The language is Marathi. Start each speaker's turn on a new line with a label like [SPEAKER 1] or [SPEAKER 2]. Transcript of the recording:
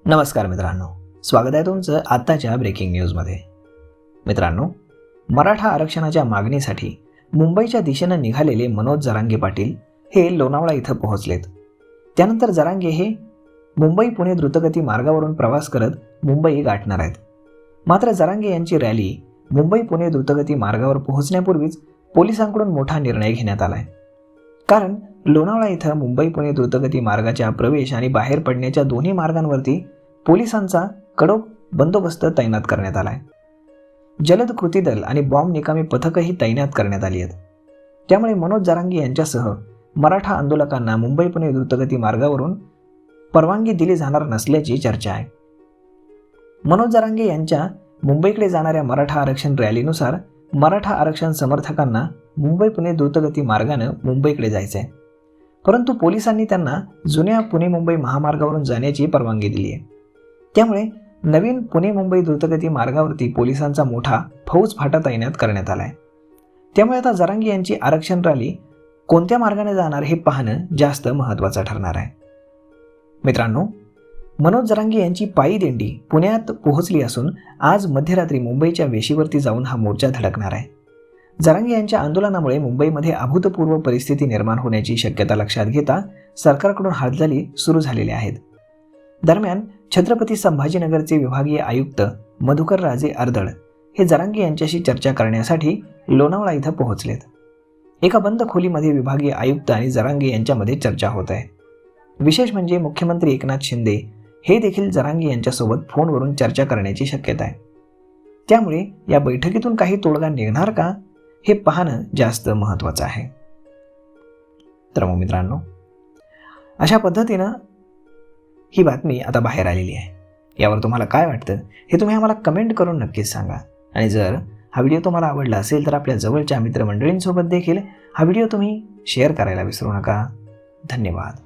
[SPEAKER 1] नमस्कार मित्रांनो, स्वागत आहे तुमचं आत्ताच्या ब्रेकिंग न्यूजमध्ये. मित्रांनो, मराठा आरक्षणाच्या मागणीसाठी मुंबईच्या दिशेनं निघालेले मनोज जरांगे पाटील हे लोणावळा इथं पोहोचलेत. त्यानंतर जरांगे हे मुंबई पुणे द्रुतगती मार्गावरून प्रवास करत मुंबई गाठणार आहेत. मात्र जरांगे यांची रॅली मुंबई पुणे द्रुतगती मार्गावर पोहोचण्यापूर्वीच पोलिसांकडून मोठा निर्णय घेण्यात आला आहे. कारण लोणावळा इथं मुंबई पुणे द्रुतगती मार्गाच्या प्रवेश आणि बाहेर पडण्याच्या दोन्ही मार्गांवरती पोलिसांचा कडक बंदोबस्त तैनात करण्यात आला आहे. जलद कृती दल आणि बॉम्ब निकामी पथकही तैनात करण्यात आली आहेत. त्यामुळे मनोज जरांगे यांच्यासह मराठा आंदोलकांना मुंबई पुणे द्रुतगती मार्गावरून परवानगी दिली जाणार नसल्याची चर्चा आहे. मनोज जरांगे यांच्या मुंबईकडे जाणाऱ्या मराठा आरक्षण रॅलीनुसार मराठा आरक्षण समर्थकांना मुंबई पुणे द्रुतगती मार्गानं मुंबईकडे जायचं आहे. परंतु पोलिसांनी त्यांना जुन्या पुणे मुंबई महामार्गावरून जाण्याची परवानगी दिली आहे. त्यामुळे नवीन पुणे मुंबई द्रुतगती मार्गावरती पोलिसांचा मोठा फौज फाटा तैनात करण्यात आला आहे. त्यामुळे आता जरांगे यांची आरक्षण रॅली कोणत्या मार्गाने जाणार हे पाहणं जास्त महत्त्वाचं ठरणार आहे. मित्रांनो, मनोज जरांगे यांची पायी दिंडी पुण्यात पोहोचली असून आज मध्यरात्री मुंबईच्या वेशीवरती जाऊन हा मोर्चा धडकणार आहे. जरांगे यांच्या आंदोलनामुळे मुंबईमध्ये अभूतपूर्व परिस्थिती निर्माण होण्याची शक्यता लक्षात घेता सरकारकडून हालचाली सुरू झालेल्या आहेत. दरम्यान छत्रपती संभाजीनगरचे विभागीय आयुक्त मधुकर राजे अर्दळ हे जरांगे यांच्याशी चर्चा करण्यासाठी लोणावळा इथं पोहोचलेत. एका बंद खोलीमध्ये विभागीय आयुक्त आणि जरांगे यांच्यामध्ये चर्चा होत आहे. विशेष म्हणजे मुख्यमंत्री एकनाथ शिंदे हे देखील जरांगे यांच्यासोबत फोनवरून चर्चा करण्याची शक्यता आहे. त्यामुळे या बैठकीतून काही तोडगा निघणार का हे पाहणं जास्त महत्त्वाचं आहे. तर मग मित्रांनो, अशा पद्धतीनं ही बातमी आता बाहेर आलेली आहे. यावर तुम्हाला काय वाटतं हे तुम्ही आम्हाला कमेंट करून नक्कीच सांगा. आणि जर हा व्हिडिओ तुम्हाला आवडला असेल तर आपल्या जवळच्या मित्रमंडळींसोबत देखील हा व्हिडिओ तुम्ही शेअर करायला विसरू नका. धन्यवाद.